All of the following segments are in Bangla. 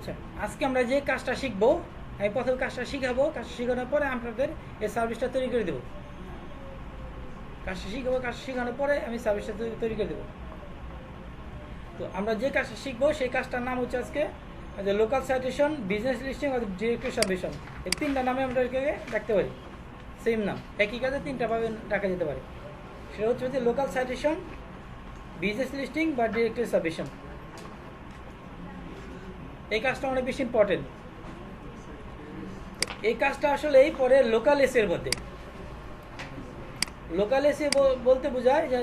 আচ্ছা, আজকে আমরা যে কাজটা শিখবো, আমি প্রথমে কাজটা শিখাবো, কাজটা শেখানোর পরে আপনাদের এই সার্ভিসটা তৈরি করে দেবো। কাজটা শিখাবো, কাজটা শেখানোর পরে আমি সার্ভিসটা তৈরি করে দেবো। তো আমরা যে কাজটা শিখবো সেই কাজটার নাম হচ্ছে আজকে যে লোকাল সাইটেশন, বিজনেস লিস্টিং আর ডিরেক্টরি সাবমিশন। এই তিনটা নামে আমরা এটাকে ডাকতে পারি, সেম নাম, একই কাজে তিনটাভাবে ডাকা যেতে পারে। সেটা হচ্ছে যে লোকাল সাইটেশন, বিজনেস লিস্টিং বা ডিরেক্টরি সাবমিশন। এই কাজটা অনেক বেশি ইম্পর্টেন্ট। এই কাজটা আসলে পরে লোকাল এসের মধ্যে, লোকাল এসে বলতে বোঝায় যে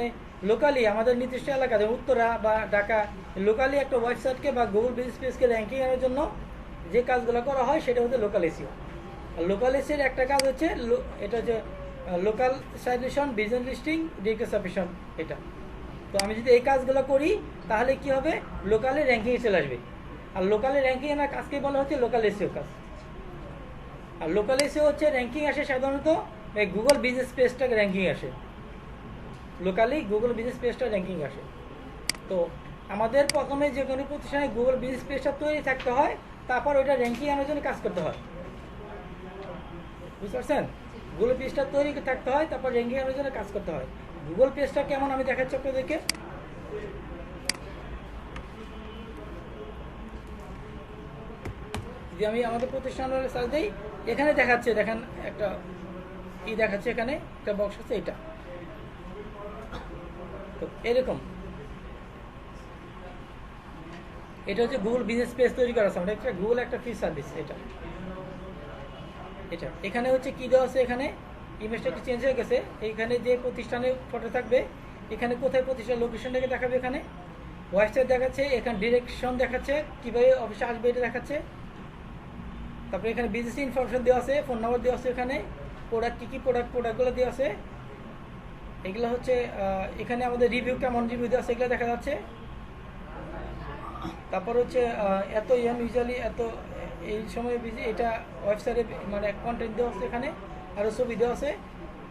লোকালি আমাদের নির্দিষ্ট এলাকা যেমন উত্তরা বা ঢাকা, লোকালি একটা ওয়েবসাইটকে বা গুগল বিজনেস পেজকে র্যাঙ্কিং এর জন্য যে কাজগুলো করা হয় সেটা হচ্ছে লোকাল এসিও। আর লোকাল এসির একটা কাজ হচ্ছে এটা হচ্ছে local citation, business listing, directory submission. এটা তো আমি যদি এই কাজগুলো করি তাহলে কি হবে, লোকালে র্যাঙ্কিংয়ে চলে আসবে। আর লোকালে র্যাঙ্কিং এর কাজকে বলা হচ্ছে লোকাল এসিও কাজ। আর লোকাল এসিও হচ্ছে র্যাঙ্কিং আসে সাধারণত গুগল বিজনেস পেজটাকে র্যাঙ্কিং আসে, লোকালি গুগল বিজনেস পেজটা র্যাঙ্কিং আসে। তো আমাদের প্রথমে যে কোনো প্রতিষ্ঠানে গুগল বিজনেস পেজটা তৈরি থাকতে হয়, তারপর ওইটা র্যাঙ্কিং আনার জন্য কাজ করতে হয়। বুঝতে পারছেন? গুগল পেজটা তৈরি থাকতে হয়, তারপর র্যাঙ্কিং আনার জন্য কাজ করতে হয়। গুগল পেজটা কেমন আমি দেখাচ্ছি আপনাদেরকে। যদি আমি আমাদের প্রতিষ্ঠানের সার্চ দিই, এখানে দেখাচ্ছে, দেখেন একটা দেখাচ্ছে, এখানে একটা বক্স আছে, এটা তো এরকম। এটা হচ্ছে গুগল বিজনেস পেজ তৈরি করা আছে, আমরা একটা গুগল একটা ফ্রি সার্ভিস। এটা এটা এখানে হচ্ছে কি দেওয়া আছে, এখানে ইমেজটা একটু চেঞ্জ হয়ে গেছে। এইখানে যে প্রতিষ্ঠানের ফটো থাকবে, এখানে কোথায় প্রতিষ্ঠান লোকেশনটাকে দেখাবে, এখানে ওয়েবসাইট দেখাচ্ছে, এখানে ডিরেকশন দেখাচ্ছে, কীভাবে অফিসে আসবে এটা দেখাচ্ছে। তারপরে এখানে বিজনেস ইনফরমেশন দেওয়া আছে, ফোন নাম্বার দেওয়া আছে, এখানে প্রোডাক্ট কী কী প্রোডাক্টগুলো দেওয়া আছে, এগুলো হচ্ছে এখানে আমাদের রিভিউ, কেমন রিভিউ দেওয়া আছে এগুলো দেখা যাচ্ছে। তারপর হচ্ছে এত ইউজুয়ালি এত এই সময় এটা ওয়েবসাইটে মানে কন্টেন্ট দেওয়া আছে, এখানে আরও ছবি দেওয়া আছে।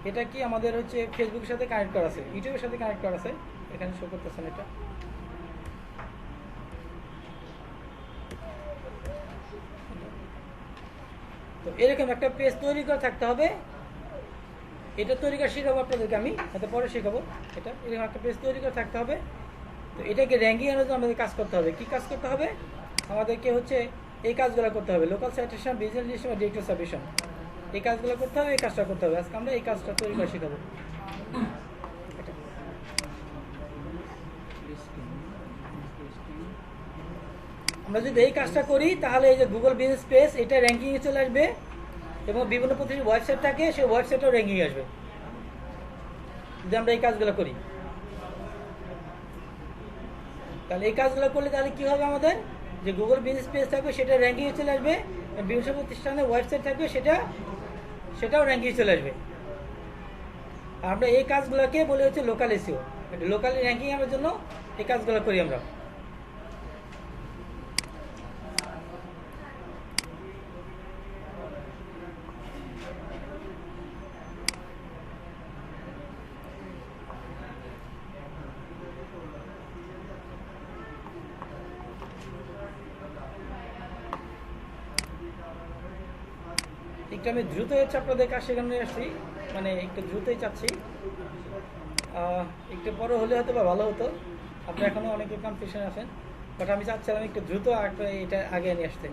এটা কি আমাদের হচ্ছে ফেসবুকের সাথে কানেক্ট করা আছে, ইউটিউবের সাথে কানেক্ট করা আছে, এখানে শো করতেছেন এটা। তো এরকম একটা পেজ তৈরি করে থাকতে হবে। এটা তৈরি করে শেখাবো আপনাদেরকে, আমি হয়তো পরে শেখাবো। এটা এরকম একটা পেজ তৈরি করে থাকতে হবে। তো এটাকে র্যাঙ্কিং আনার জন্য আমাদের কাজ করতে হবে। কী কাজ করতে হবে আমাদেরকে, হচ্ছে এই কাজগুলো করতে হবে, লোকাল সাইটেশন, বিজনেস লিস্টিং বা ডিরেক্টরি সাবমিশন। এই কাজগুলো করতে হবে, এই কাজটা করতে হবে। আজকে আমরা এই কাজটা তৈরি করে শেখাবো। আমরা যদি এই কাজটা করি তাহলে এই যে গুগল বিজনেস পেজ এটা র্যাঙ্কিংয়ে চলে আসবে, এবং বিভিন্ন প্রতিটি ওয়েবসাইট থাকে সেই ওয়েবসাইটেও র্যাঙ্কিং আসবে যদি আমরা এই কাজগুলো করি। তাহলে এই কাজগুলো করলে তাহলে কী হবে, আমাদের যে গুগল বিজনেস পেজ থাকবে সেটা র্যাঙ্কিংয়ে চলে আসবে, বিভিন্ন প্রতিষ্ঠানের ওয়েবসাইট থাকবে সেটাও র্যাঙ্কিংয়ে চলে আসবে। আর আমরা এই কাজগুলোকে বলে হচ্ছে লোকাল এসিও। লোকালি র্যাঙ্কিং আনার জন্য এই কাজগুলো করি আমরা। একটু আমি দ্রুত হচ্ছে আপনাদের কাজ শেখানো আসছি, মানে একটু দ্রুতই চাচ্ছি। একটু পরে হলে হয়তো বা ভালো হতো, আপনি এখনও অনেকে কনফিউশন আছেন, বাট আমি চাচ্ছিলাম একটু দ্রুত এটা আগে নিয়ে আসতে।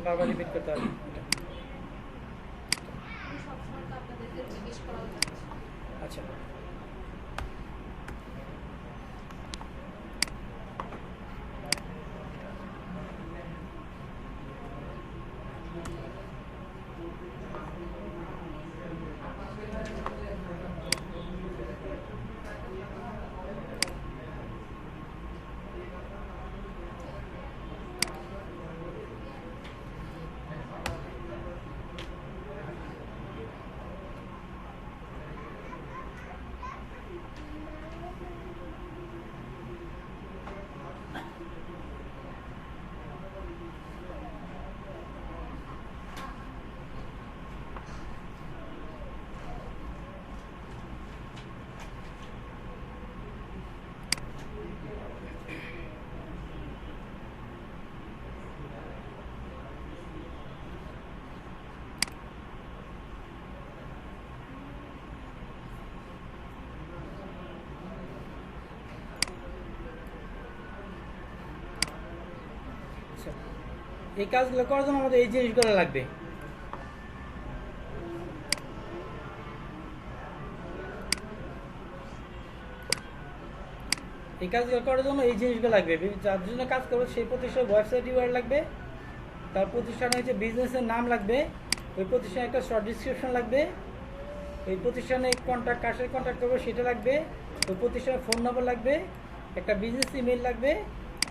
বারবার রিপিট করতে হবে। আচ্ছা, এই কাজগুলো করার জন্য আমাদের এই জিনিসগুলো লাগবে। এই কাজগুলো করার জন্য এই জিনিসগুলো লাগবে। যার জন্য কাজ করবো সেই প্রতিষ্ঠানের ওয়েবসাইট ইউআরএল লাগবে, তার প্রতিষ্ঠানে হচ্ছে বিজনেসের নাম লাগবে, ওই প্রতিষ্ঠানে একটা শর্ট ডিসক্রিপশন লাগবে, ওই প্রতিষ্ঠানে কন্ট্যাক্ট কার সাথে কন্ট্যাক্ট করবো সেটা লাগবে, ওই প্রতিষ্ঠানের ফোন নম্বর লাগবে, একটা বিজনেস ইমেল লাগবে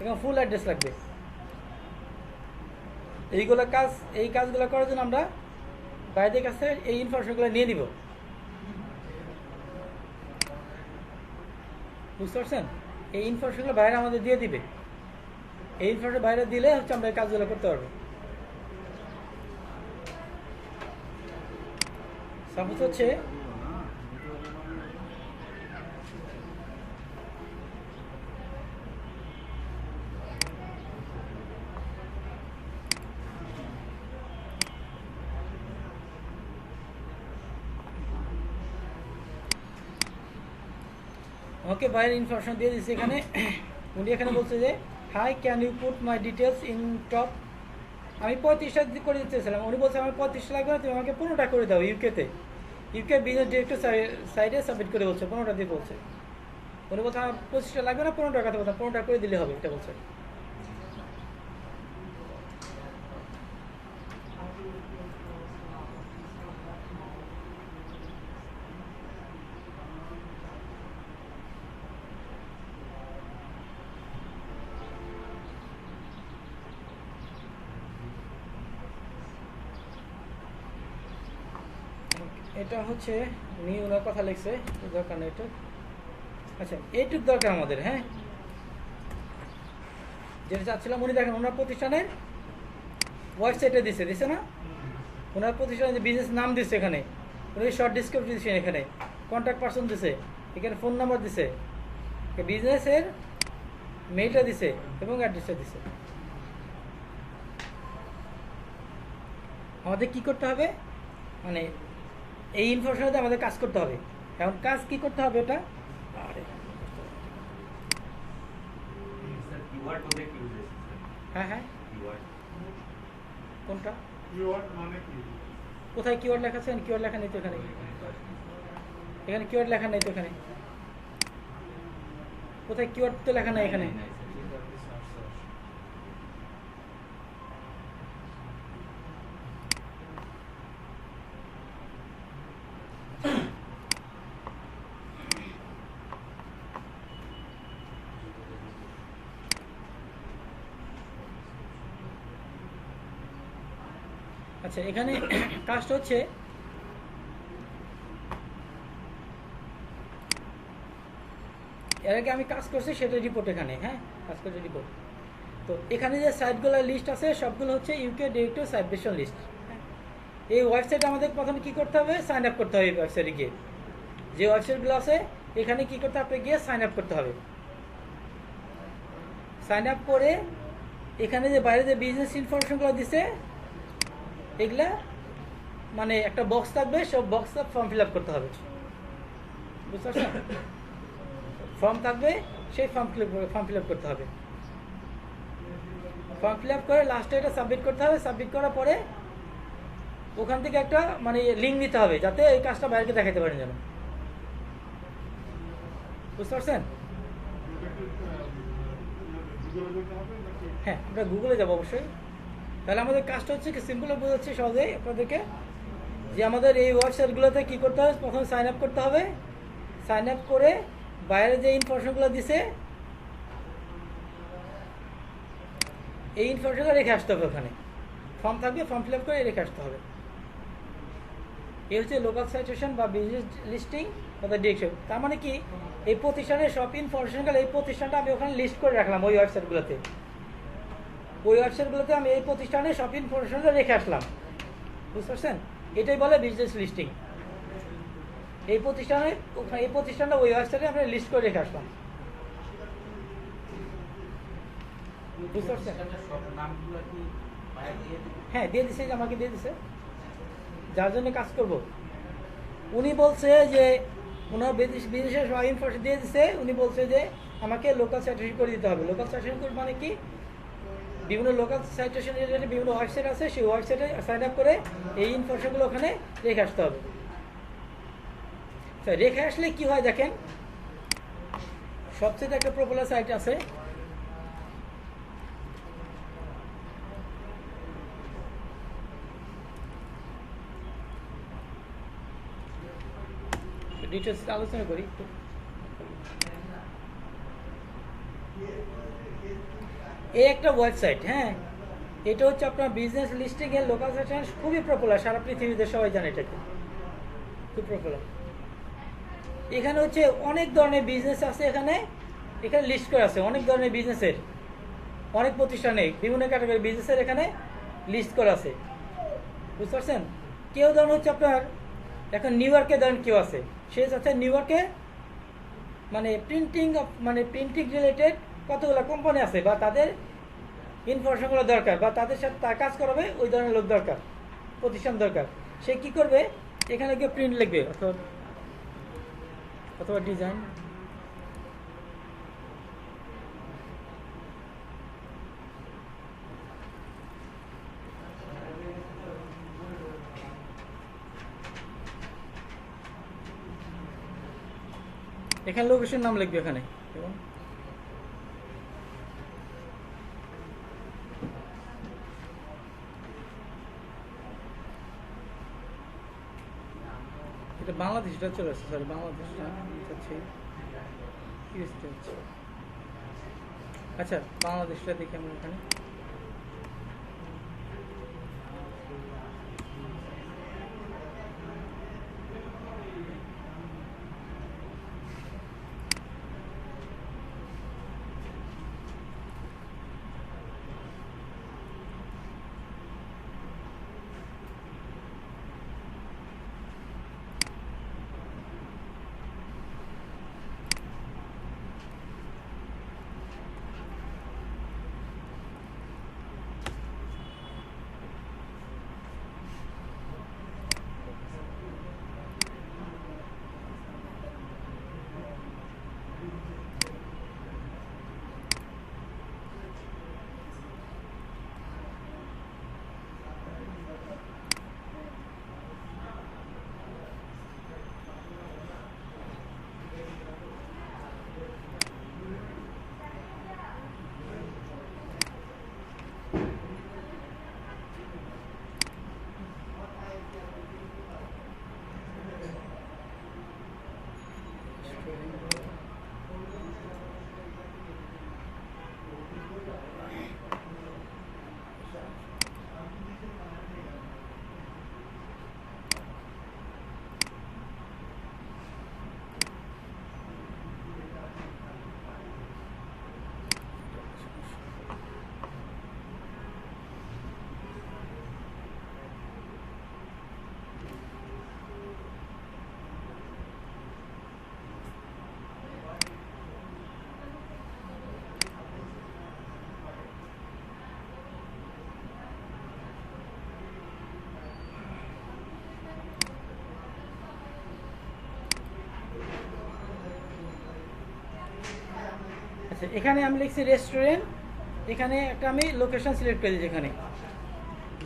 এবং ফুল অ্যাড্রেস লাগবে। এই কাজগুলো করার জন্য আমরা বাইরের কাছে এই ইনফরমেশনগুলো নিয়ে নিব। বুঝতে পারছেন? এই ইনফরমেশনগুলো বাইরে আমাদের দিয়ে দিবে। এই ইনফরমেশন বাইরে দিলে হচ্ছে আমরা এই কাজগুলো করতে পারবো। সাপোজ হচ্ছে ওকে বাইরের ইনফরমেশন দিয়ে দিচ্ছি এখানে। উনি এখানে বলছে যে hi can you put my details in top. আমি 35টা করে দিতে চাইছিলাম, উনি বলছে আমার 35টা লাগবে না, তুমি আমাকে 15টা করে দাও। ইউকে বিজনেস ডিরেক্টর সাইডে সাবমিট করে বলছে 15টা দিয়ে বলছে। উনি বলছে আমার 25টা লাগবে না, 15টার কথা বলতাম, 15টা করে দিলে হবে, এটা বলছে। এটা হচ্ছে উনি ওনার কথা লিখছে, দরকার নেই এটা। আচ্ছা, এইটুক দরকার আমাদের। হ্যাঁ, যেটা চাচ্ছিলাম, উনি দেখেন ওনার প্রতিষ্ঠানের ওয়েবসাইটে দিছে না, ওনার প্রতিষ্ঠানের যে বিজনেস নাম দিচ্ছে এখানে, উনি শর্ট ডিসক্রিপশন দিচ্ছেন, এখানে কন্ট্যাক্ট পারসন দিছে, এখানে ফোন নাম্বার দিছে, বিজনেসের মেইলটা দিছে এবং অ্যাড্রেসটা দিছে। আমাদের কি করতে হবে, মানে এই ইনফরমেশনতে আমাদের কাজ করতে হবে। এখন কাজ কি করতে হবে এটা, হ্যাঁ হ্যাঁ, কোনটা কোথায় কিওয়ার্ড লেখা আছে? কিওয়ার্ড লেখা নেই তো এখানে, এখানে কিওয়ার্ড লেখা নেই তো এখানে, কোথায় কিওয়ার্ড তো লেখা নাই এখানে। আচ্ছা, এখানে কাজটা হচ্ছে এর আগে আমি কাজ করছি সেটা রিপোর্ট এখানে। হ্যাঁ, কাজ করছে রিপোর্ট। তো এখানে যে সাইটগুলোর লিস্ট আছে সবগুলো হচ্ছে ইউকে ডিরেক্টর সাবমিশন লিস্ট। এই ওয়েবসাইটে আমাদের প্রথমে কি করতে হবে, সাইন আপ করতে হবে। এই ওয়েবসাইটে গিয়ে যে ওয়েবসাইটগুলো আছে এখানে কি করতে হবে, গিয়ে সাইন আপ করতে হবে। সাইন আপ করে এখানে যে বাইরে যে বিজনেস ইনফরমেশনগুলো দিছে এগুলা মানে একটা বক্স থাকবে, সব বক্সে ফর্ম ফিল আপ করতে হবে। বুঝতে পারছেন? ফর্ম থাকবে, সেই ফর্ম ফিল আপ করতে হবে। ফর্ম ফিল আপ করে লাস্টে এটা সাবমিট করতে হবে। সাবমিট করার পরে ওখান থেকে একটা মানে লিঙ্ক নিতে হবে, যাতে এই কাজটা বাইরেকে দেখাতে পারেন যেন। বুঝতে পারছেন? হ্যাঁ, আমরা গুগলে যাবো অবশ্যই। তাহলে আমাদের কাজটা হচ্ছে কি, সিম্পল বোঝাচ্ছি সহজেই আপনাদেরকে, যে আমাদের এই ওয়েবসাইটগুলোতে কী করতে হবে, প্রথমে সাইন আপ করতে হবে। সাইন আপ করে বাইরে যে ইনফরমেশনগুলো দিছে এই ইনফরমেশনগুলো রেখে আসতে হবে। ওখানে ফর্ম থাকবে, ফর্ম ফিল আপ করে রেখে আসতে হবে। এই হচ্ছে লোকাল সাইটেশন বা বিজনেস লিস্টিং অর্থাৎ ডিরেকশন। তার মানে কি, এই প্রতিষ্ঠানের সব ইনফরমেশনগুলো এই প্রতিষ্ঠানটা আমি ওখানে লিস্ট করে রাখলাম ওই ওয়েবসাইটগুলোতে। ওই ওয়েবসাইটগুলোতে আমি এই প্রতিষ্ঠানের সব ইনফরমেশনগুলো রেখে আসলাম। বুঝতে পারছেন? এটাই বলে বিজনেস লিস্টিং। এই প্রতিষ্ঠানটা ওই ওয়েবসাইটে আমরা লিস্ট করে রেখে আসলাম। বুঝতে পারছেন? হ্যাঁ, দিয়ে দিছে, আমাকে দিয়ে দিছে, যার জন্য কাজ করব। উনি বলছে যে ওনার বিদেশের সব ইনফরমেশন দিয়ে দিছে। উনি বলছে যে আমাকে লোকাল সার্টিফিকেট করে দিতে হবে। লোকাল সার্টিফিকেট মানে কি, বিভিন্ন লোকাল সাইটেশন রিলেটেড বিভিন্ন ওয়েবসাইট আছে, সেই ওয়েবসাইটে সাইন আপ করে এই ইনফরমেশনগুলো ওখানে রেখে আসতে হবে। রেখে আসলে কি হয় দেখেন, সবচেয়ে একটা পপুলার সাইট আছে, ডিটেলস আলোচনা করি। এই একটা ওয়েবসাইট, হ্যাঁ, এটা হচ্ছে আপনার বিজনেস লিস্টিং এর লোকাল সেকশন, খুবই পপুলার, সারা পৃথিবীতে সবাই জানে এটাকে, খুব পপুলার। এখানে হচ্ছে অনেক ধরনের বিজনেস আছে, এখানে লিস্ট করা আছে অনেক ধরনের বিজনেসের, অনেক প্রতিষ্ঠানে বিভিন্ন ক্যাটাগরি বিজনেসের এখানে লিস্ট করা আছে, বুঝতে পারছেন। কেউ ধরুন হচ্ছে আপনার এখন নিউ ইয়র্কে ধরেন কেউ আছে, সে আছে নিউ ইয়র্কে মানে প্রিন্টিং রিলেটেড কতগুলো কোম্পানি আছে বা তাদের ইনফরমেশনগুলো দরকার বা তাদের সাথে তার কাজ করাবে ওই ধরনের লোক দরকার, প্রতিষ্ঠান দরকার। সে কি করবে, এখানে গিয়ে প্রিন্ট লিখবে অথবা ডিজাইন, এখানে লোকেশন নাম লিখবে এখানে, এবং এটা বাংলাদেশটা চলে আসছে, সরি বাংলাদেশটা হচ্ছে, আচ্ছা বাংলাদেশটা দেখি আমরা এখানে। আচ্ছা এখানে আমি লিখছি রেস্টুরেন্ট, এখানে একটা আমি লোকেশন সিলেক্ট করে দিই, যেখানে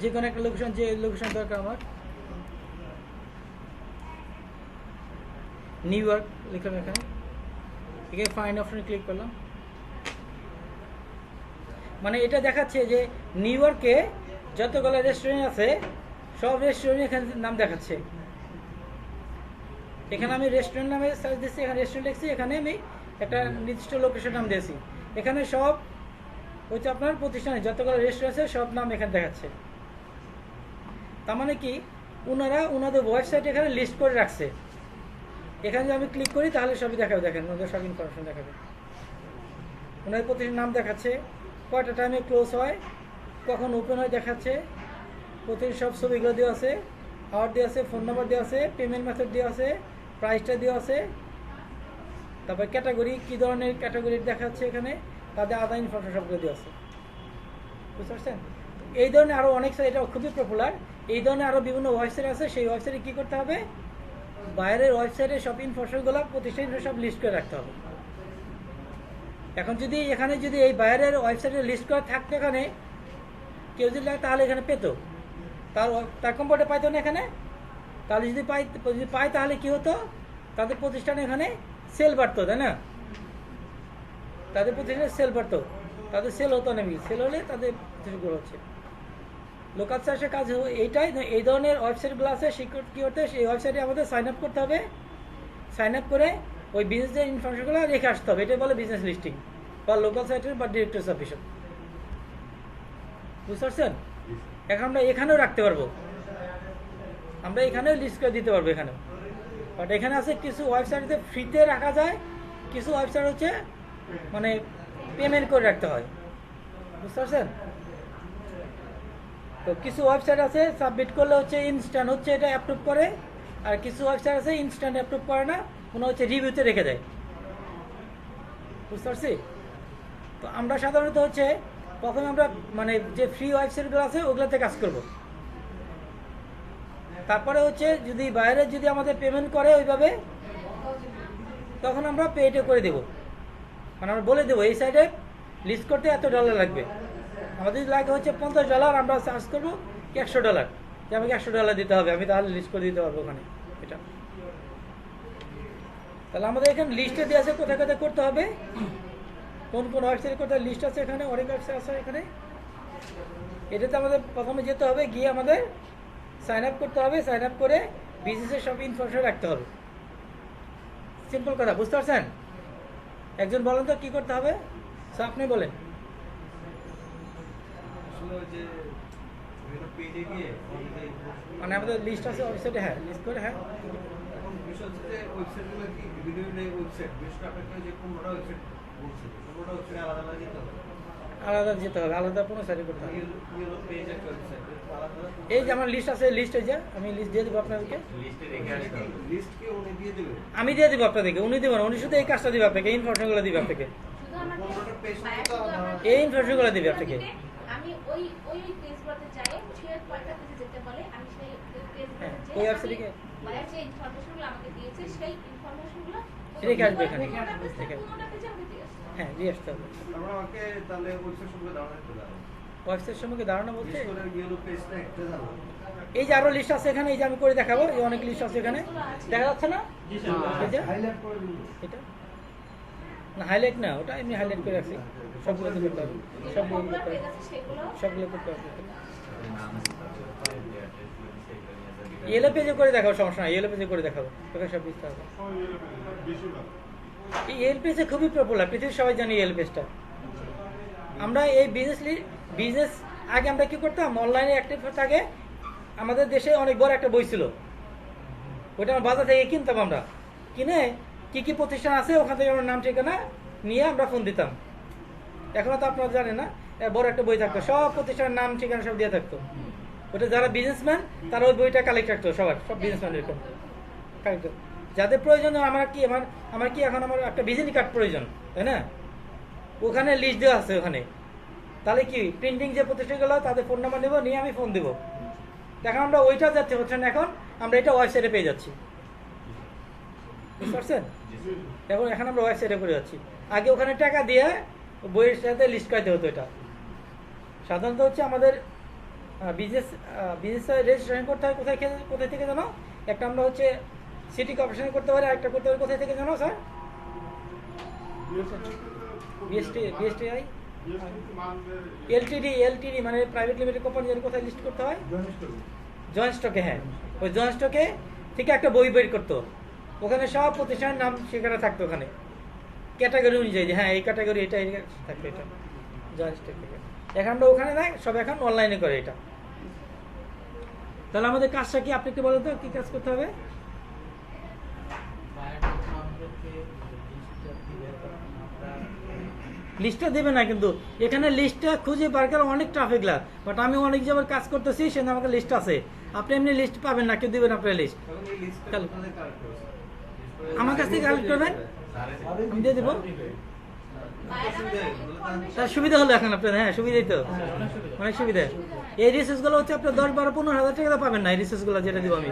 যে কোনো একটা লোকেশন, যে লোকেশন দরকার আমার, নিউ ইয়র্ক লিখলাম এখানে, এখানে ফাইন্ড অপশনে ক্লিক করলাম। মানে এটা দেখাচ্ছে যে নিউ ইয়র্কে যতগুলো রেস্টুরেন্ট আছে সব রেস্টুরেন্ট এখানে নাম দেখাচ্ছে। এখানে আমি রেস্টুরেন্ট নামে সার্চ দিচ্ছি, এখানে রেস্টুরেন্ট লিখছি, এখানে আমি একটা নির্দিষ্ট লোকেশন নাম দিয়েছি, এখানে সব হচ্ছে আপনার প্রতিষ্ঠানে যতগুলো রেস্টুরেন্ট আছে সব নাম এখানে দেখাচ্ছে। তার মানে কি ওনাদের ওয়েবসাইট এখানে লিস্ট করে রাখছে। এখানে যদি আমি ক্লিক করি তাহলে সবই দেখাবে, দেখেন ওদের সব ইনফরমেশন দেখাবে, ওনাদের প্রতিষ্ঠানের নাম দেখাচ্ছে, কয়টা টাইমে ক্লোজ হয়, কখন ওপেন হয় দেখাচ্ছে, প্রতিদিন সব ছবিগুলো দেওয়া আছে, আওয়ার দেওয়া আছে, ফোন নাম্বার দেওয়া আছে, পেমেন্ট মেথড দেওয়া আছে, প্রাইসটা দেওয়া আছে, তারপর ক্যাটাগরি কী ধরনের ক্যাটাগরি দেখাচ্ছে, এখানে তাদের আধা ইনফরমেশন সবগুলো দেওয়া আছে, বুঝতে পারছেন। এই ধরনের আরও অনেক সাইট, এটা খুবই পপুলার, এই ধরনের আরও বিভিন্ন ওয়েবসাইট আছে, সেই ওয়েবসাইটে কী করতে হবে, বাইরের ওয়েবসাইটে সব ইনফরমেশনগুলো প্রতিষ্ঠান সব লিস্ট করে রাখতে হবে। এখন যদি এখানে যদি এই বাইরের ওয়েবসাইটে লিস্ট করা থাকতো এখানে, কেউ যদি লাগে তাহলে এখানে পেতো, তার কম্পিউটার পাইতো না এখানে। তাহলে যদি পায় তাহলে কি হতো, তাদের প্রতিষ্ঠানে এখানে সেল বাড়তো, তাই না? তাদের প্রতিষ্ঠানে সেল বাড়তো, তাদের সেল হতো না, সেল হলে তাদের প্রতিষ্ঠানগুলো হচ্ছে। লোকাল সার্চের কাজ এইটাই, এই ধরনের ওয়েবসাইটগুলো আছে, কী করতে সেই ওয়েবসাইটে আমাদের সাইন আপ করতে হবে। সাইন আপ করে ওই বিজনেসের ইনফরমেশনগুলো রেখে আসতে হবে, এটাই বলে বিজনেস লিস্টিং বা লোকাল সাইটের বা ডিরেক্টরস অফিসের। বুঝতে পারছেন? এখন আমরা এখানেও রাখতে পারবো, আমরা এখানেও লিস্ট করে দিতে পারবো এখানেও। বাট এখানে আছে কিছু ওয়েবসাইটে ফ্রিতে রাখা যায়, কিছু ওয়েবসাইট হচ্ছে মানে পেমেন্ট করে রাখতে হয়। বুঝতে পারছেন? তো কিছু ওয়েবসাইট আছে সাবমিট করলে হচ্ছে ইনস্ট্যান্ট হচ্ছে এটা অ্যাপ্রুভ করে, আর কিছু ওয়েবসাইট আছে ইনস্ট্যান্ট অ্যাপ্রুভ করে না, কোনো হচ্ছে রিভিউতে রেখে দেয়। বুঝতে পারছি? তো আমরা সাধারণত হচ্ছে প্রথমে আমরা মানে যে ফ্রি ওয়েবসাইটগুলো আছে ওগুলোতে কাজ করব। তারপরে হচ্ছে যদি বাইরে যদি আমাদের পেমেন্ট করে ওইভাবে, তখন আমরা পেটা করে দেব। মানে আমরা বলে দেবো এই সাইডে লিস্ট করতে এত ডলার লাগবে, আমাদের যদি লাগে হচ্ছে $50, আমরা চার্জ করবো $100, যে আমাকে $100 দিতে হবে, আমি তাহলে লিস্ট করে দিতে পারবো ওখানে। এটা তাহলে আমাদের এখানে লিস্টে দিয়ে আছে কোথায় কোথায় করতে হবে, কোন কোন ওয়েবসাইট কোথায় লিস্ট আছে, এখানে অনেক ওয়েবসাইট আছে এখানে। এটাতে আমাদের প্রথমে যেতে হবে, গিয়ে আমাদের সাইন আপ করতে হবে, সাইন আপ করে বিজনেসের সব ইনফরমেশন রাখতে হবে। সিম্পল কথা, বুঝতে পারছেন? একজন বলেন তো কি করতে হবে, স্যার আপনি বলেন। মানে আমাদের লিস্ট আছে ওয়েবসাইটে, হ্যাঁ লিস্ট করে, হ্যাঁ আলাদা যেতে হবে, আলাদা কোনো সাইডে করতে হবে। এই যে আমার লিস্ট আছে, লিস্ট এই যে আমি লিস্ট দিয়ে দেবো আপনাদেরকে, আমি দিয়ে দেবো আপনাদেরকে, উনি দেবেন, উনি শুধু এই কাজটা দিবে আপনাকে, ইনফরমেশনগুলো দিবে আপনাকে, এই ইনফরমেশনগুলো দিবে আপনাকে। আমি ওই ওই পেজগুলোতে যাই, সে কয়টা পেজে যেতে বলে, আমি সেই পেজগুলোতে ওই যাই, ওয়েবসাইটে মানে যে ইনফরমেশনগুলো আমাকে দিয়েছে সেই ইনফরমেশনগুলো রেখে আসবে এখানে, কোনটা পেজে আমাকে দিয়ে আসবে। হ্যাঁ দিয়ে আসতে হবে। আমরা আমাকে তাহলে ওয়েবসাইট সম্পর্কে ধারণা দিতে দাও। ওয়েবসাইট সম্পর্কে ধারণা বলতে বিশেষ করে ইয়েলো পেজটা একটা দাও। এই যে আরো লিস্ট আছে এখানে, এই যে আমি করে দেখাবো, এই অনেক লিস্ট আছে এখানে, দেখা যাচ্ছে না? এই যে হাইলাইট করে দিন। এটা না হাইলাইট না, ওটা এমনি হাইলাইট করে রাখছি, সবগুলো করতে হবে, সবগুলো সবগুলো করতে পেজ হবে, আছে সেগুলো সবগুলো করতে হবে। ইয়েলো পেজে করে দেখাবো, সমস্যা নাই, ইয়েলো পেজে করে দেখাবো, তোকে সব বুঝতে হবে। এই ইয়েলো পেজে খুবই পপুলার, পৃথিবীর সবাই জানি ইয়েলো পেজটা। আমরা এই বিজনেস আগে আমরা কি করতাম, অনলাইনে অ্যাক্টিভ থাকে, আমাদের দেশে অনেক বড় একটা বই ছিল, ওইটা আমরা বাজার থেকে কিনতাম, আমরা কিনে কি কি প্রতিষ্ঠান আছে ওখান থেকে আমরা নাম ঠিকানা নিয়ে আমরা ফোন দিতাম। এখনো তো আপনারা জানেন না, বড় একটা বই থাকতো, সব প্রতিষ্ঠানের নাম ঠিকানা সব দিয়ে থাকতো। ওটা যারা বিজনেসম্যান তারা ওই বইটা কালেক্ট রাখতো, সব বিজনেসম্যান এরকম কালেক্ট। যাদের প্রয়োজন, আমার কি এখন আমার একটা ভিজিটিং কার্ড প্রয়োজন, তাই না? ওখানে লিস্ট দেওয়া আছে ওখানে, তাহলে কি প্রিন্টিং যে প্রতিষ্ঠানগুলো তাদের ফোন নাম্বার নেবো, নিয়ে আমি ফোন দেবো। এখন আমরা ওইটা যাচ্ছে হচ্ছে না, এখন আমরা এটা ওয়েবসাইটে পেয়ে যাচ্ছি, বুঝতে পারছেন? এখন আমরা ওয়েবসাইটে করে যাচ্ছি, আগে ওখানে টাকা দিয়ে বইয়ের সাথে লিস্ট করাতে হতো। এটা সাধারণত হচ্ছে আমাদের বিজনেস রেজিস্ট্রেশন করতে হয় কোথায় থেকে জানো? একটা আমরা হচ্ছে সিটি কর্পোরেশনে করতে পারি, আরেকটা করতে পারি কোথায় থেকে জানো স্যার? বিএসটিআই, এলটিডি মানে প্রাইভেট লিমিটেড কোম্পানি, কোথায় লিস্ট করতে হয়? জয়েন্ট স্টকে। হ্যাঁ, ওই জয়েন্ট স্টকে থেকে একটা বই বের করতো, ওখানে সব প্রতিষ্ঠানের নাম সেখানে থাকতো, ওখানে ক্যাটাগরি অনুযায়ী, হ্যাঁ এই ক্যাটাগরি এটা থাকতো, এটা জয়েন্ট স্টক থেকে। এখন আমরা ওখানে নাই, সব এখন অনলাইনে করে এটা। তাহলে আমাদের কাজটা কি, আপনি একটু বলেন তো কি কাজ করতে হবে? লিস্টটা দেবে না, কিন্তু এখানে লিস্টটা খুঁজে বার করা অনেক ট্রাফিক লাগ, বাট আমি অনেক জায়গায় কাজ করতেছি, সেখানে আমাকে লিস্ট আছে। আপনি এমনি লিস্ট পাবেন না, কেউ দেবেন আপনার লিস্ট, আমার কাছ থেকে কালেক্ট করবেন, আমি দিয়ে দেবো। তার সুবিধা হলো এখন আপনার, হ্যাঁ সুবিধাই তো, অনেক সুবিধা। এই রিসোর্সগুলো হচ্ছে আপনার 10, 12, 15 হাজার টাকা পাবেন না, এই রিসোর্সগুলো যেটা দিব আমি।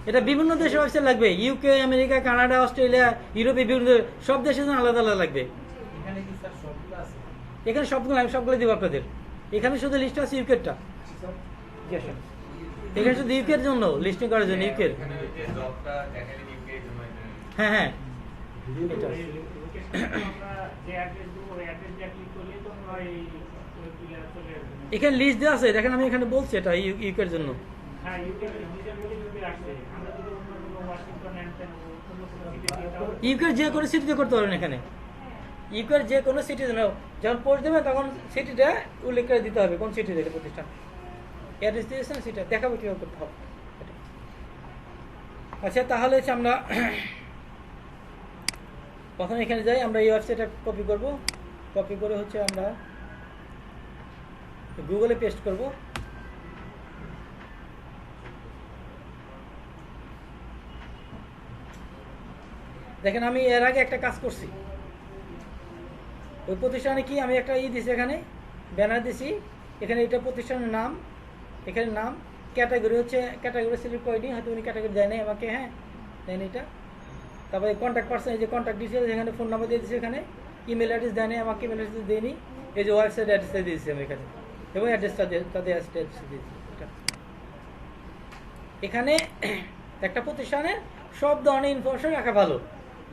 এটা বিভিন্ন দেশের ওয়েবসাইট লাগবে, ইউকে, আমেরিকা, কানাডা, অস্ট্রেলিয়া, ইউরোপে, বিভিন্ন সব দেশের জন্য আলাদা আলাদা লাগবে। এখানে সবগুলো আমি সবগুলো দিব আপনাদের। এখানে শুধু লিস্ট আছে ইউকেরটা। এখানে শুধু ইউকের জন্য লিস্টিং করার জন্য ইউকের। এখানে ওই যে জবটা দেখালেন ইউকে এর জন্য এখানে। হ্যাঁ হ্যাঁ এটা। এখানে লিস্ট দেওয়া আছে, দেখেন আমি এখানে বলছি এটা ইউকের জন্য। ইউকের যে কোনো সিটিতে করতে পারবেন এখানে। ইউকের যে কোনো সিটি যখন পোস্ট দেবেন তখন সিটিটা উল্লেখ করে দিতে হবে কোন সিটি থেকে প্রতিষ্ঠান, অ্যাড্রেস দিয়েছেন সেটা দেখাবো কীভাবে করতে হবে। আচ্ছা তাহলে হচ্ছে আমরা প্রথমে এখানে যাই, আমরা এই ওয়েবসাইটটা কপি করব, কপি করে হচ্ছে আমরা গুগলে পেস্ট করব। দেখেন আমি এর আগে একটা কাজ করছি, ওই প্রতিষ্ঠানে কি আমি একটা দিছি, এখানে ব্যানার দিছি, এখানে এটা প্রতিষ্ঠানের নাম, এখানে নাম, ক্যাটাগরি হচ্ছে ক্যাটাগরি সিলেক্ট করিনি, হয়তো উনি ক্যাটাগরি দেয় নাই আমাকে, হ্যাঁ দেন এটা। তারপরে কন্ট্যাক্ট পার্সন, এই যে কন্ট্যাক্ট ডিটেলস, এখানে ফোন নাম্বার দিয়ে দিচ্ছি, এখানে ইমেল অ্যাড্রেস দেয় নাই আমাকে, ইমেল অ্যাড্রেস দিইনি, এই যে ওয়েবসাইট অ্যাড্রেসটা দিয়েছি আমি এখানে, এবং অ্যাড্রেসটা তাদের অ্যাড্রেস দিয়েছি এটা। এখানে একটা প্রতিষ্ঠানের সব ধরনের ইনফরমেশন রাখা ভালো,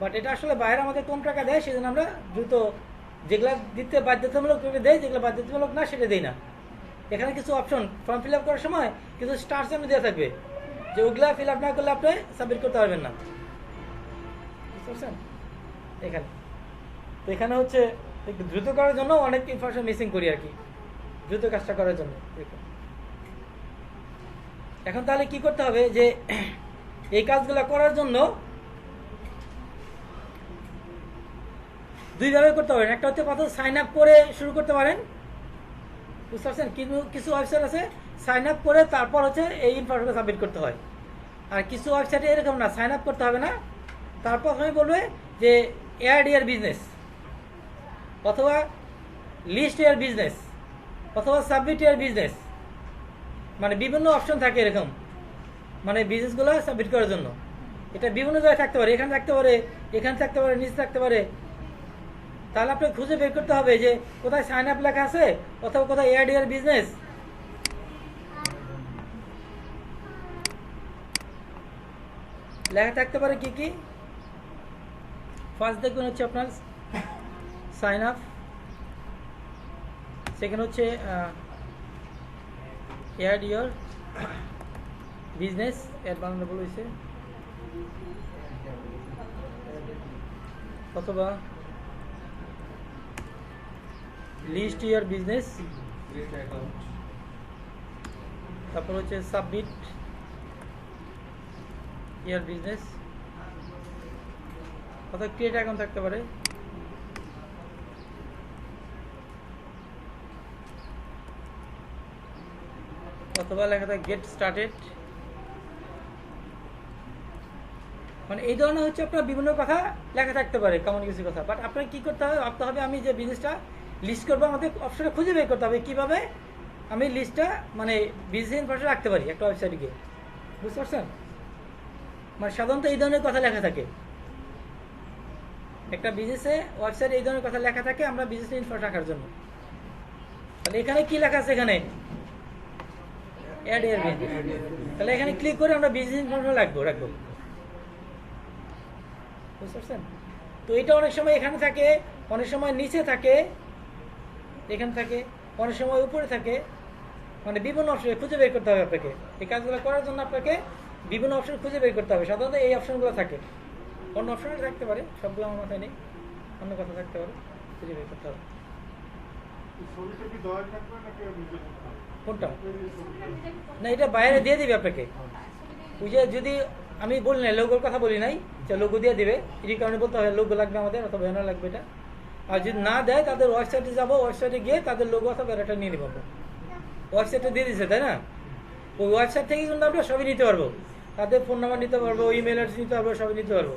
বাট এটা আসলে বাইরে আমাদের কম টাকা দেয়, সেজন্য আমরা দ্রুত যেগুলো দিতে বাধ্যতামূলক দেয়, যেগুলো বাধ্যতামূলক না সেটা দেই না। এখানে কিছু অপশন ফর্ম ফিল আপ করার সময় কিছু স্টার সামনে দেওয়া থাকবে, যে ওগুলা ফিল আপ না করলে আপনি সাবমিট করতে পারবেন না, বুঝতে পারছেন? এখানে তো এখানে হচ্ছে একটু দ্রুত করার জন্য অনেক ইনফরমেশন মিসিং করি আর কি, দ্রুত কাজটা করার জন্য। এখন তাহলে কি করতে হবে, যে এই কাজগুলো করার জন্য দুইভাবে করতে পারেন। একটা হচ্ছে প্রথমে সাইন আপ করে শুরু করতে পারেন, বুঝতে পারছেন? কিন্তু কিছু ওয়েবসাইট আছে সাইন আপ করে তারপর হচ্ছে এই ইনফরমেশন সাবমিট করতে হয়, আর কিছু ওয়েবসাইটে এরকম না, সাইন আপ করতে হবে না, তারপর আমি বলবে যে অ্যাড ইয়ার বিজনেস, অথবা লিস্ট ইয়ার বিজনেস, অথবা সাবমিট ইয়ার বিজনেস, মানে বিভিন্ন অপশন থাকে এরকম, মানে বিজনেসগুলো সাবমিট করার জন্য। এটা বিভিন্ন জায়গায় থাকতে পারে, এখানে থাকতে পারে, এখানে থাকতে পারে, নিচে থাকতে পারে। তাহলে আপনাকে খুঁজে বের করতে হবে যে কোথায় সাইন আপ লেখা আছে, অথবা কোথায় অ্যাড ইয়ার বিজনেস। লেখা থাকতে পারে কি কি, ফার্স্ট দেখবেন হচ্ছে আপনার সাইন আপ, সেকেন্ড হচ্ছে অ্যাড ইয়ার বিজনেস, অ্যাড বানানো বলেছে, অথবা লিস্ট ইয়ার বিজনেস, তারপর হচ্ছে সাবমিট ইয়ার বিজনেস, অথবা ক্রিয়েট অ্যাকাউন্ট থাকতে পারে, অথবা লেখা থাকে গেট স্টার্টেড। মানে এই ধরনের হচ্ছে আপনার বিভিন্ন কথা লেখা থাকতে পারে, কেমন কিছু কথা। বাট আপনার কি করতে হবে, ভাবতে হবে আমি যে বিজনেসটা লিস্ট করবো, আমাদের অপশনটা খুঁজে বের করতে হবে কিভাবে আমি লিস্টটা মানে বিজনেস ইনফরমেশন রাখতে পারি একটা ওয়েবসাইটে গিয়ে, বুঝতে পারছেন? মানে সাধারণত এই ধরনের কথা লেখা থাকে একটা বিজনেসে, ওয়েবসাইটে এই ধরনের কথা লেখা থাকে আমরা বিজনেস ইনফরমেশন রাখার জন্য। তাহলে এখানে কি লেখা আছে, এখানে অ্যাড ইয়ার বিজনেস, তাহলে এখানে ক্লিক করে আমরা বিজনেস ইনফরমেশন রাখবো, বুঝতে পারছেন? তো এটা অনেক সময় এখানে থাকে, অনেক সময় নিচে থাকে, এখানে থাকে, অনেক সময় উপরে থাকে, মানে বিভিন্ন অপশন খুঁজে বের করতে হবে আপনাকে। এই কাজগুলো করার জন্য আপনাকে বিভিন্ন অপশন খুঁজে বের করতে হবে। সাধারণত এই অপশনগুলো থাকে, অন্য অপশন থাকতে পারে, সবগুলো আমার মাথায় নেই, অন্য কথা থাকতে পারে, খুঁজে বের করতে হবে। কোনটা না, এটা বাইরে দিয়ে দিবে আপনাকে, ওই যে যদি আমি বলি নাই, লোগোর কথা বলি নাই, যে লোগো দিয়ে দিবে, এই কারণে বলতে হবে লোগো লাগবে আমাদের, অথবা ব্যানার লাগবে এটা। আর যদি না দেয় তাদের ওয়েবসাইটে যাবো, ওয়েবসাইটে গিয়ে তাদের লোগো অথবা ব্যানারটা নিয়ে নেবো। ওয়েবসাইটে দিয়ে দিচ্ছে তাই না, ওই ওয়েবসাইট থেকে কিন্তু আমরা সবই নিতে পারবো, তাদের ফোন নাম্বার নিতে পারবো, ইমেল অ্যাড্রেস নিতে পারবো, সবই নিতে পারবো।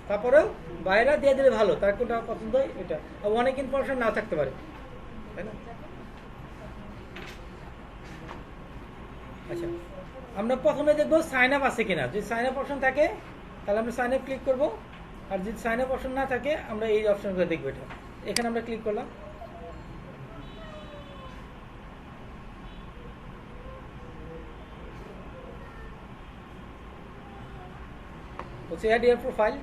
তারপরেও বাইরে দিয়ে দিলে ভালো, তার কোনটা পছন্দ হয় এটা, আর অনেক ইনফরমেশন না থাকতে পারে, তাই না? আচ্ছা, আমরা প্রথমে দেখবো সাইন আপ আছে কিনা। যদি সাইন আপ অপশন থাকে তাহলে আমরা সাইন আপ ক্লিক করবো, আর যদি সাইন আপ অপশন না থাকে আমরা এই অপশনগুলো দেখবো। এটা এখানে আমরা ক্লিক করলাম, বলছে অ্যাড ইয়ার প্রোফাইল।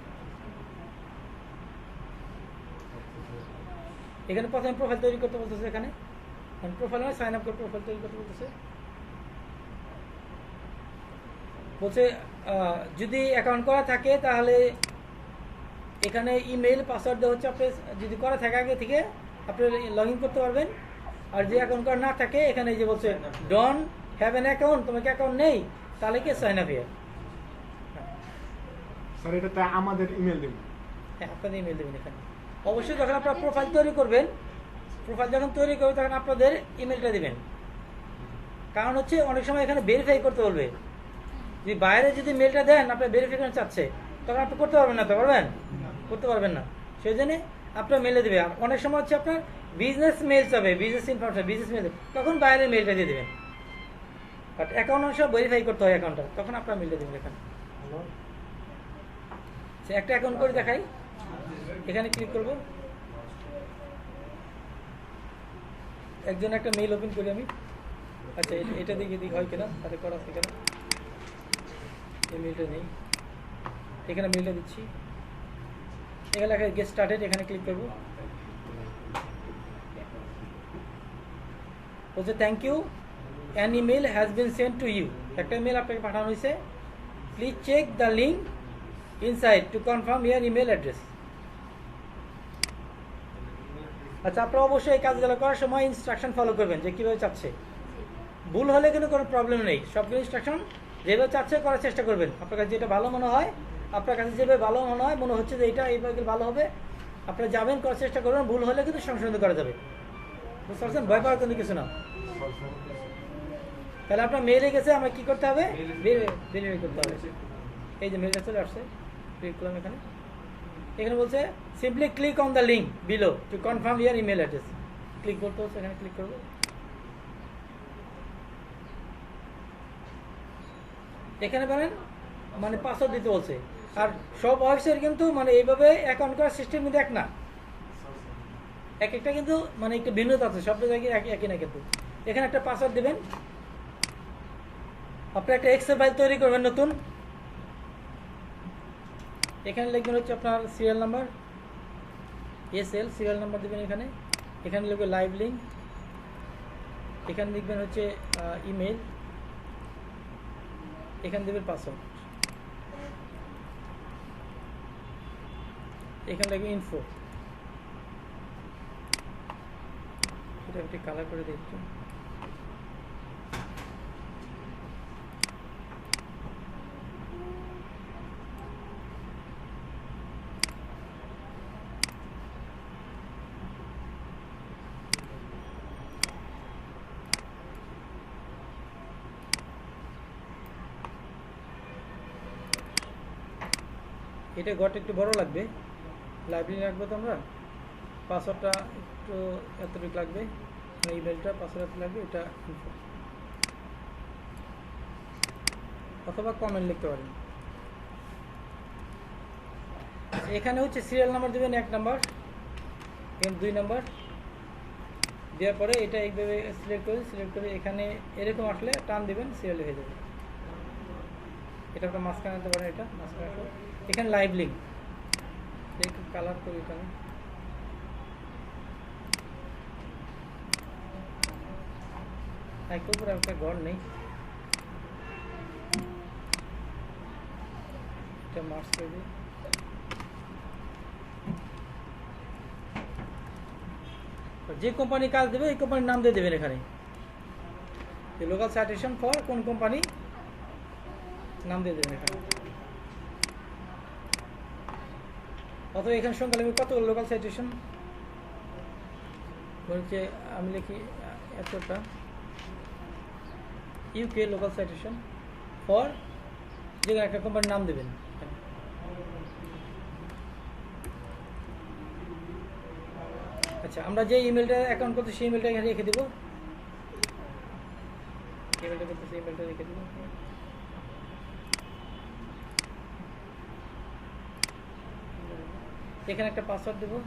এখানে প্রথমে প্রোফাইল তৈরি করতে বলতেছে, এখানে প্রোফাইল মানে সাইন আপ করে প্রোফাইল তৈরি করতে বলতেছে। বলছে যদি অ্যাকাউন্ট করা থাকে তাহলে এখানে ইমেল পাসওয়ার্ড দেওয়া হচ্ছে, আপনি যদি করা থাকে আগে থেকে আপনি লগ ইন করতে পারবেন। আর যে অ্যাকাউন্ট করা না থাকে এখানে যে বলছে ডোন্ট হ্যাভ অ্যান অ্যাকাউন্ট, তোমার কি অ্যাকাউন্ট নেই, তাহলে কি সাইন আপ হিয়ার। স্যার এটাতে আমাদের ইমেল দেব? হ্যাঁ, আপনাদের ইমেল দেবেন এখানে। অবশ্যই যখন আপনার প্রোফাইল তৈরি করবেন, প্রোফাইল যখন তৈরি করবেন তখন আপনাদের ইমেলটা দিবেন। কারণ হচ্ছে অনেক সময় এখানে ভেরিফাই করতে বলবে, যদি বাইরে যদি মেলটা দেন আপনার ভেরিফিকেশন চাচ্ছে, তখন আপনি করতে পারবেন না, তো পারবেন করতে পারবেন না, সেই জন্য আপনার মেলে দেবে। আর অনেক সময় হচ্ছে আপনার বিজনেস মেল চাবে, বিজনেস ইনফরমেশন, বিজনেস মেল, তখন বাইরে মেলটা দিয়ে দেবেন। বাট অ্যাকাউন্ট অনেক সময় ভেরিফাই করতে হয় অ্যাকাউন্টটা, তখন আপনার মেলটা দেবেন এখানে। একটা অ্যাকাউন্ট করে দেখাই, এখানে ক্লিক করব, একজন একটা মেইল ওপেন করি আমি। আচ্ছা, এটা দেখি হয় কিনা, তাহলে করা আছে কিনা। এই মেইলটা নেই, এখানে মেইলটা দিচ্ছি, এখানে লেখা গেট স্টার্টেড, এখানে ক্লিক করব। বলছে thank you, an email has been send to you, একটা ইমেল আপনাকে পাঠানো হয়েছে, please check the link inside to confirm your email address. আচ্ছা, আপনারা অবশ্যই এই কাজগুলো করার সময় ইনস্ট্রাকশন ফলো করবেন যে কীভাবে চাচ্ছে। ভুল হলে কিন্তু কোনো প্রবলেম নেই, সবগুলো ইনস্ট্রাকশন যেভাবে চাচ্ছে করার চেষ্টা করবেন। আপনার কাছে যেটা ভালো মনে হয়, আপনার কাছে যেভাবে ভালো মনে হয়, মনে হচ্ছে যে এটা এইভাবে ভালো হবে, আপনারা যাবেন, করার চেষ্টা করবেন। ভুল হলে কিন্তু সংশোধন করা যাবে, বুঝতে পারছেন? ভয় পাওয়ার কিন্তু কিছু না। তাহলে আপনার মেইলে গেছে, আমার কি করতে হবে, ভেরিফাই করতে হবে। এই যে মেইলটা চলে আসছে, ক্লিক করলাম এখানে। এখানে বলছে simply click on the link below two confirm your email address, click করতে হচ্ছে, এখানে ক্লিক করবো। এখানে বলেন মানে পাসওয়ার্ড দিতে বলছে। আর সব ওয়েবসাইট কিন্তু মানে এইভাবে অ্যাকাউন্ট করার সিস্টেম কিন্তু এক না, এক একটা কিন্তু মানে একটু ভিন্নতা আছে, সব জায়গায় একই না। কিন্তু এখানে একটা পাসওয়ার্ড দেবেন, আপনি একটা এক্সেল ফাইল তৈরি করবেন নতুন, এখানে লিখবেন হচ্ছে আপনার serial number, SL serial number দেবেন এখানে, এখানে লিখবেন লাইভ লিঙ্ক, এখানে লিখবেন হচ্ছে ইমেল, এখানে দেবেন পাসওয়ার্ড, এখানে লিখবেন ইনফো। এটা একটু কালার করে দেখছি। এটা ঘরটা একটু বড় লাগবে, লাইব্রেরি রাখবো তো আমরা। পাসওয়ার্ডটা একটু এতটুকু লাগবে, ইমেলটা পাসওয়ার্ড এত লাগবে, এটা ইনফো, অথবা কমেন্ট লিখতে পারেন। এখানে হচ্ছে সিরিয়াল নাম্বার দেবেন 1 নাম্বার, এখানে 2 নাম্বার দেওয়ার পরে এটা এইভাবে সিলেক্ট করে এখানে এরকম আসলে টান দেবেন, সিরিয়াল হয়ে যাবে। এটা আপনার মাঝখানে আনতে পারেন, এটা মাঝখানে আসলে এখানে লাইভ লিঙ্ক, একটু কালার করি এখানে। উপরে একটা ঘর নেই, এটা মার্চ করে দিই। যে কোম্পানি কাজ দেবে এই কোম্পানির নাম দিয়ে দেবেন এখানে, লোকাল সাইটেশন ফর কোন কোম্পানি, নাম দিয়ে দেবেন এখানে। অথবা এখানে সংখ্যা লিখবে কত লোকাল সাইটেশন, বলছে আমি লিখি এতটা, ইউকে লোকাল সাইটেশন ফর, যেখানে একটা কোম্পানির নাম দেবেন। আচ্ছা, আমরা যে ইমেলটা অ্যাকাউন্ট করতে সেই ইমেলটা এখানে রেখে দেবো, ইমেলটা করতে সেই ইমেলটা রেখে দেবো। এখানে একটা পাসওয়ার্ড দেবো,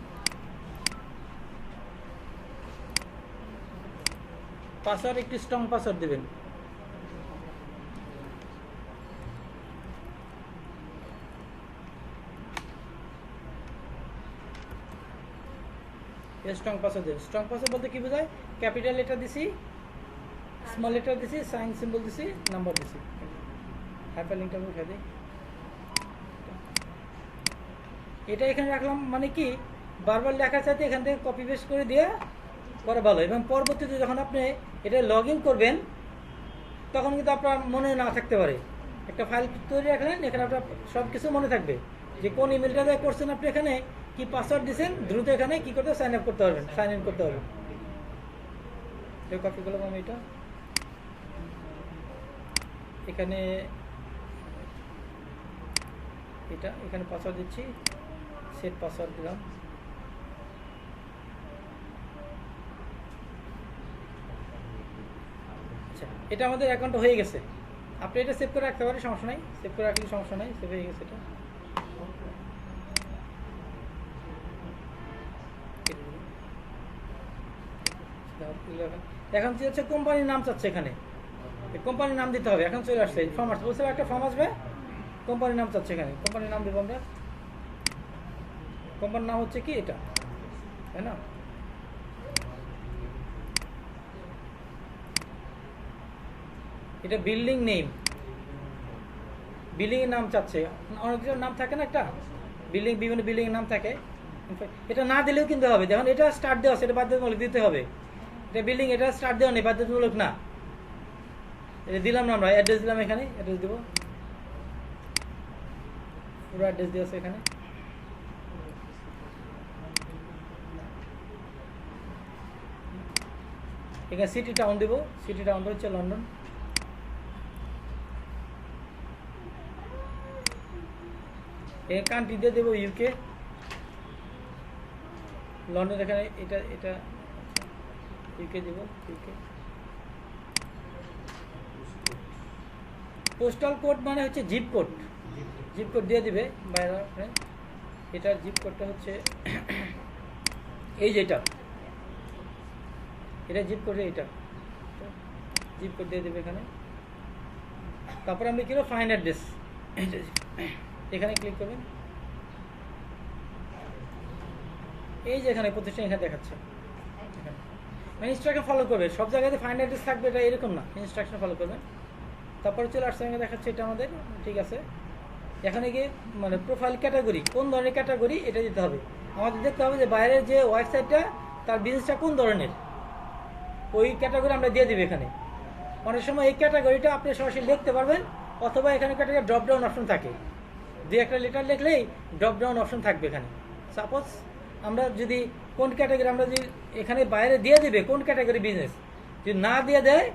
পাসওয়ার্ড একটু স্ট্রং পাসওয়ার্ড দেবেন। স্ট্রং পাসওয়ার্ড দেবেন। স্ট্রং পাসওয়ার্ড বলতে কি বোঝায়? ক্যাপিটাল লেটার দিছি, স্মল লেটার দিছি, সাইন সিম্বল দিছি, নাম্বার দিছি। হাইপার লিঙ্কটা আমি উঠে দিই। এটা এখানে রাখলাম মানে কি বারবার লেখার চাইতে এখান থেকে কপি পেস্ট করে দিয়ে পরে ভালো, এবং পরবর্তীতে যখন আপনি এটা লগ ইন করবেন তখন কিন্তু আপনার মনে না থাকতে পারে। একটা ফাইল তৈরি রাখলেন, এখানে আপনার সব কিছু মনে থাকবে যে কোন ইমেলটা দিয়ে করছেন আপনি, এখানে কি পাসওয়ার্ড দিয়েছেন, দ্রুত এখানে কি করতে সাইন আপ করতে পারবেন, সাইন ইন করতে পারবেন। কপি করলাম আমি এটা, এখানে এখানে পাসওয়ার্ড দিচ্ছি, সেট পাসওয়ার্ড দিলাম। আচ্ছা, এটা আমাদের অ্যাকাউন্ট হয়ে গেছে। আপনি এটা সেভ করে রাখতে পারেন, সমস্যা নাই, সেভ করে রাখলে সমস্যা নাই, সেভ হয়ে গেছে এটা। এখন কি হচ্ছে, কোম্পানির নাম চাচ্ছে, এখানে কোম্পানির নাম দিতে হবে। এখন চলে আসছে ফর্ম আসছে, বুঝতে একটা ফর্ম আসবে, কোম্পানির নাম চাচ্ছে, এখানে কোম্পানির নাম দেবো আমরা। কোম্পানির নাম হচ্ছে কি এটা, তাই না? এটা বিল্ডিং নেম, বিল্ডিং এর নাম চাচ্ছে। অনেক নাম থাকে না, একটা বিল্ডিং, বিভিন্ন বিল্ডিং এর নাম থাকে। এটা না দিলেও কিন্তু হবে, দেখুন এটা স্টার্ট দেওয়া, সেটা বাধ্যতামূলক দিতে হবে। এটা বিল্ডিং, এটা স্টার্ট দেওয়া নেই, বাধ্যতামূলক না। এটা দিলাম না আমরা, অ্যাড্রেস দিলাম, এখানে অ্যাড্রেস দেবো, পুরো অ্যাড্রেস দেওয়া আছে এখানে। এখানে সিটি টাউন দেবো, সিটি টাউনটা হচ্ছে লন্ডন। এখানে কান্ট্রি দিয়ে দেবো ইউকে, লন্ডন এখানে এটা এটা ইউকে দেব, ইউকে। পোস্টাল কোড মানে হচ্ছে জিপ কোড, জিপ কোড দিয়ে দিবে বাইরে। এটার জিপ কোডটা হচ্ছে এই যেটা, এটা জিপ কোড, এইটা জিপ কোড দিয়ে দেবে এখানে। তারপর আমি কি ফাইন অ্যাড্রেস, এখানে ক্লিক করবেন। এই যে এখানে প্রতিষ্ঠান এখানে দেখাচ্ছে, মানে ইনস্ট্রাকশন ফলো করবে, সব জায়গাতে ফাইন অ্যাড্রেস থাকবে এটা এরকম না, ইনস্ট্রাকশন ফলো করবেন। তারপরে চলে আসছে, এখানে দেখাচ্ছে এটা আমাদের, ঠিক আছে। এখানে গিয়ে মানে প্রোফাইল ক্যাটাগরি, কোন ধরনের ক্যাটাগরি এটা দিতে হবে। আমাদের দেখতে হবে যে বাইরের যে ওয়েবসাইটটা তার বিজনেসটা কোন ধরনের, ওই ক্যাটাগরি আমরা দিয়ে দিবে এখানে। অনেক সময় এই ক্যাটাগরিটা আপনি সরাসরি লিখতে পারবেন, অথবা এখানে ক্যাটাগরি ড্রপ ডাউন অপশন থাকে, দুই একটা লেটার লিখলেই ড্রপ ডাউন অপশন থাকবে এখানে। সাপোজ আমরা যদি কোন ক্যাটাগরি আমরা যদি এখানে বাইরে দিয়ে দিবে কোন ক্যাটাগরি বিজনেস, যদি না দিয়ে দেয়,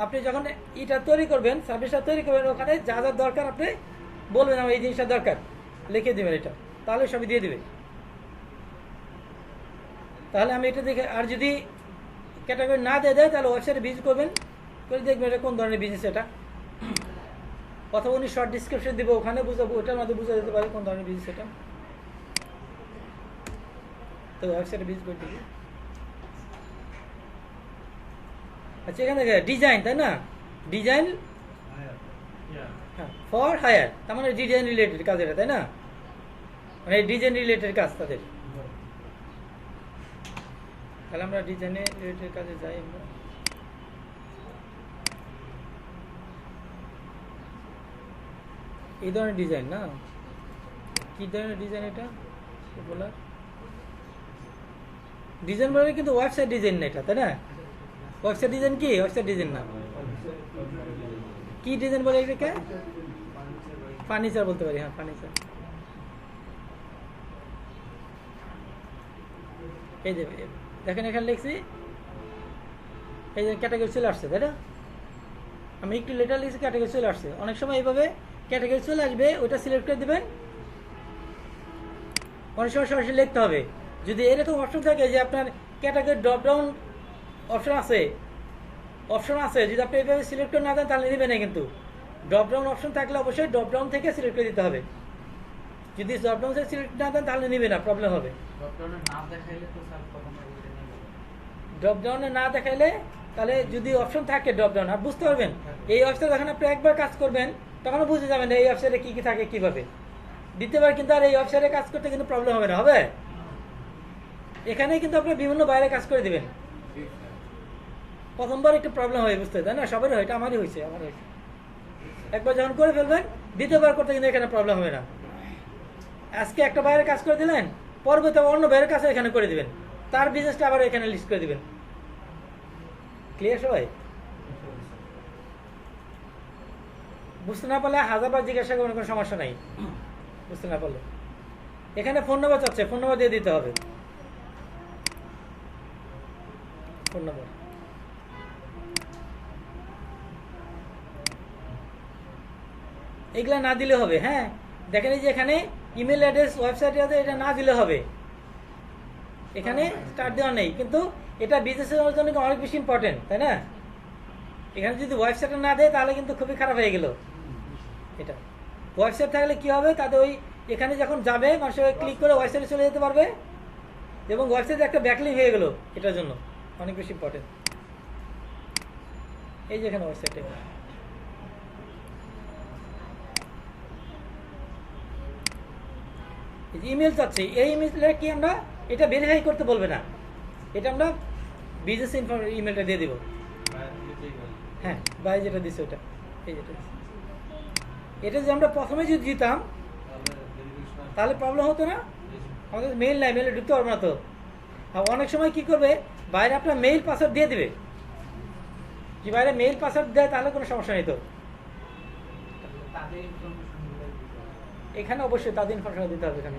আপনি যখন এটা তৈরি করবেন, সার্ভিসটা তৈরি করবেন, ওখানে যা যা দরকার আপনি বলবেন আমার এই জিনিসটা দরকার, লিখে দেবেন এটা, তাহলে সবই দিয়ে দিবে। তাহলে আমি এটা দেখে, আর যদি ক্যাটাগরি না দিয়ে দেয় তাহলে ওয়েবসাইটে ভিজিট করবেন, করে দেখবেন এটা কোন ধরনের বিজনেস এটা, অথবা উনি শর্ট ডিসক্রিপশন দিব, ওখানে বুঝাবো, ওটার মধ্যে বুঝা যেতে পারে কোন ধরনের বিজনেস এটা। তো ওয়েবসাইটে ভিজিট করে দিবি। আচ্ছা, এখানে ডিজাইন, তাই না? ডিজাইন ফর হায়ার, তার মানে ডিজাইন রিলেটেড কাজ এটা, তাই না? মানে ডিজাইন রিলেটেড কাজ তাদের। তাহলে আমরা ডিজাইনের রিলেটেড কাজে যাই। আমরা এই ধরনের ডিজাইন না, কি ধরনের ডিজাইন এটা বলা, ডিজাইন বলে কিন্তু ওয়েবসাইট ডিজাইন না এটা, তাই না? ওয়েবসাইট ডিজাইন কি, ওয়েবসাইট ডিজাইন না, কি ডিজাইন বলে এটাকে? ফার্নিচার বলতে পারি, হ্যাঁ ফার্নিচার। এই যে দেখেন এখানে লিখছি, এই যে ক্যাটাগরি চলে আসছে, তাই না? আমি একটু লেটার লিখছি, ক্যাটাগরি চলে আসছে। অনেক সময় এইভাবে ক্যাটাগরি চলে আসবে, ওইটা সিলেক্ট করে দেবেন। অনেক সময় সরাসরি লিখতে হবে। যদি এরকম অপশন থাকে যে আপনার ক্যাটাগরি ড্রপ ডাউন অপশন আছে, যদি আপনি এইভাবে সিলেক্ট করে না দেন তাহলে নেবে না, কিন্তু ড্রপ ডাউন অপশন থাকলে অবশ্যই ড্রপ ডাউন থেকে সিলেক্ট করে দিতে হবে। যদি ড্রপ ডাউন থেকে সিলেক্ট না দেন তাহলে নেবে না, প্রবলেম হবে। ড্রপ ডাউনে না দেখাইলে তাহলে যদি অপশন থাকে ড্রপ ডাউন, আর বুঝতে পারবেন এই ওয়েবসাইটে যখন আপনি একবার কাজ করবেন তখন বুঝে যাবেন এই ওয়েবসাইটে কি কি থাকে কিভাবে। দ্বিতীয়বার কিন্তু আর এই ওয়েবসাইটে কাজ করতে কিন্তু প্রবলেম হবে না, হবে? এখানে কিন্তু আপনি বিভিন্ন বাইরে কাজ করে দিবেন। প্রথমবার একটু প্রবলেম হয় বুঝতে, তাই না? সবারই হয়, এটা আমারই হয়েছে। একবার যখন করে ফেলবেন দ্বিতীয়বার করতে কিন্তু এখানে প্রবলেম হবে না। আজকে একটা বাইরে কাজ করে দিলেন, পরবর্তী অন্য বাইরের কাছে এখানে করে দিবেন, তার বিজনেসটা আবার এখানে লিস্ট করে দিবেন। ক্লিয়ার সবাই? বুঝতে না পারলে হাজারবার জিজ্ঞাসা করবেন, কোনো সমস্যা নাই। বুঝতে না পারলে এখানে ফোন নাম্বার চাচ্ছে, ফোন নাম্বার দিয়ে দিতে হবে। ফোন নাম্বার এগুলা না দিলে হবে। হ্যাঁ, দেখেন এই যে এখানে ইমেল অ্যাড্রেস, ওয়েবসাইট আছে, এটা না দিলে হবে। এখানে স্টার্ট দেওয়া নেই, কিন্তু এটা বিজনেসের জন্য অনেক বেশি ইম্পর্টেন্ট, তাই না? এখানে যদি ওয়েবসাইটটা না দেয় তাহলে কিন্তু খুবই খারাপ হয়ে গেল। এটা ওয়েবসাইট থাকলে কি হবে, তাদের ওই এখানে যখন যাবে মানুষ ক্লিক করে ওয়েবসাইটে চলে যেতে পারবে, এবং ওয়েবসাইটে একটা ব্যাকলিং হয়ে গেল, এটার জন্য অনেক বেশি ইম্পর্টেন্ট। এই যে এখানে ওয়েবসাইটে ইমেল চাচ্ছি, এই ইমেলটা কি আমরা এটা ভেরিফাই করতে বলবে না, এটা আমরা বিজনেস ইমেলটা দিয়ে দিব। হ্যাঁ, ভাই যেটা দিচ্ছে ওটা, এই যেটা দিচ্ছে, এটা যদি আমরা প্রথমে যদি দিতাম তাহলে প্রবলেম হতো না। আমাদের মেইল নাই, মেইলে ঢুকতে পারবো না তো। আর অনেক সময় কি করবে, বাইরে আপনার মেইল পাসওয়ার্ড দিয়ে দিবে। যদি বাইরে মেইল পাসওয়ার্ড দেয় তাহলে কোনো সমস্যা নেই তো। এখানে অবশ্যই তাদের ইনফরমেশন দিতে হবে। এখানে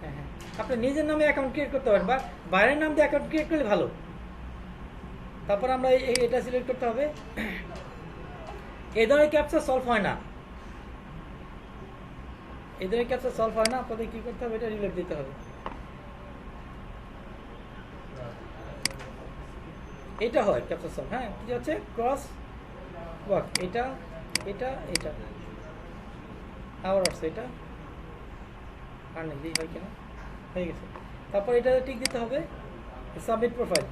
হ্যাঁ হ্যাঁ, আপনি নিজের নামে অ্যাকাউন্ট ক্রিয়েট করতে পারেন, বা বাইরের নাম দিয়ে অ্যাকাউন্ট ক্রিয়েট করলে ভালো। তারপর আমরা এটা সিলেক্ট করতে হবে। এই ধরনের ক্যাপচা সলভ হয় না, এই ধরনের ক্যাপচা সলভ হয় না। আপনাদের কি করতে হবে, এটা রিলেট দিতে হবে। এটা হয় ক্যাপচা সলভ। হ্যাঁ, কি হচ্ছে ক্রস ওয়াক, এটা এটা এটা আবার আসছে, এটা আর নেই, দিই হয় কিনা, হয়ে গেছে। তারপর এটা টিক দিতে হবে, সাবমিট প্রোফাইল।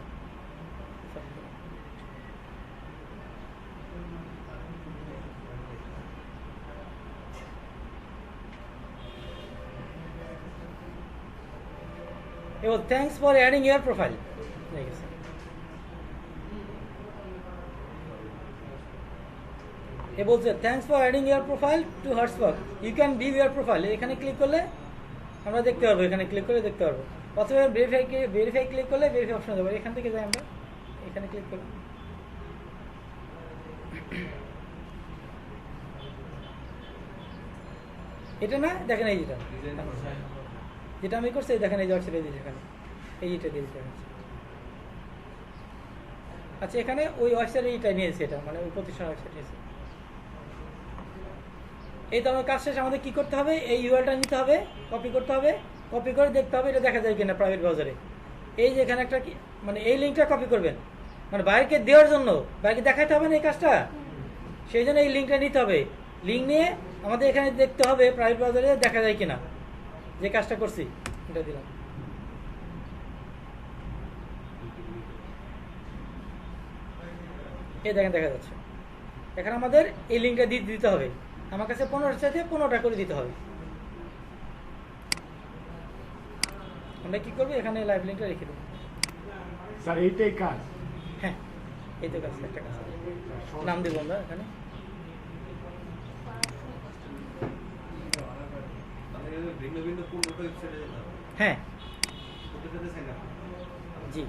এবার thanks for adding your profile, হয়ে গেছে। এ বলছে thanks for adding your profile to Hertzberg, you can view your profile. এখানে ক্লিক করলে আমরা দেখতে পারবো, এখানে ক্লিক করে দেখতে পারবো। অথবা ভেরিফাই ক্লিক করলে ভেরিফাই অপশন দেবো, এখান থেকে যাই আমরা, এখানে ক্লিক করব। এটা না, দেখেন এই যেটা যেটা আমি করছি, দেখেন এই যে ছেড়ে দিয়েছি এখানে, এইটা দিয়ে দিতে হচ্ছে। আচ্ছা, এখানে ওই ওয়েবসাইটে এইটা নিয়েছে, এটা মানে ওই প্রতিষ্ঠানের ওয়েবসাইট নিয়েছে। এই তো আমার কাজ শেষ। আমাদের কি করতে হবে, এই ইউআরএলটা নিতে হবে, কপি করতে হবে, কপি করে দেখতে হবে এটা দেখা যায় কিনা প্রাইভেট ব্রাউজারে। এই যে এখানে একটা মানে এই লিঙ্কটা কপি করবেন, মানে বাইরেকে দেওয়ার জন্য, বাইরে দেখাতে হবে না এই কাজটা, সেই জন্য এই লিঙ্কটা নিতে হবে। লিঙ্ক নিয়ে আমাদের এখানে দেখতে হবে প্রাইভেট ব্রাউজারে দেখা যায় কিনা যে কাজটা করছি, এটা দিলাম। এই দেখেন দেখা যাচ্ছে। এখানে আমাদের এই লিঙ্কটা দিতে হবে। আমার কাছে 15টা চাইতে 15টা করে দিতে হবে। আমরা কি করবো, এখানে লাইভ লিঙ্কটা রেখে দেবো। স্যার এইটাই কাজ? হ্যাঁ, এই তো কাজ, একটা কাজ নাম দেবো আমরা এখানে। ভিন্ন ভিন্ন পূর্ণ ওয়েবসাইটে যেতে হবে। হ্যাঁ প্রত্যেকটাতে সাইন আপ। জি।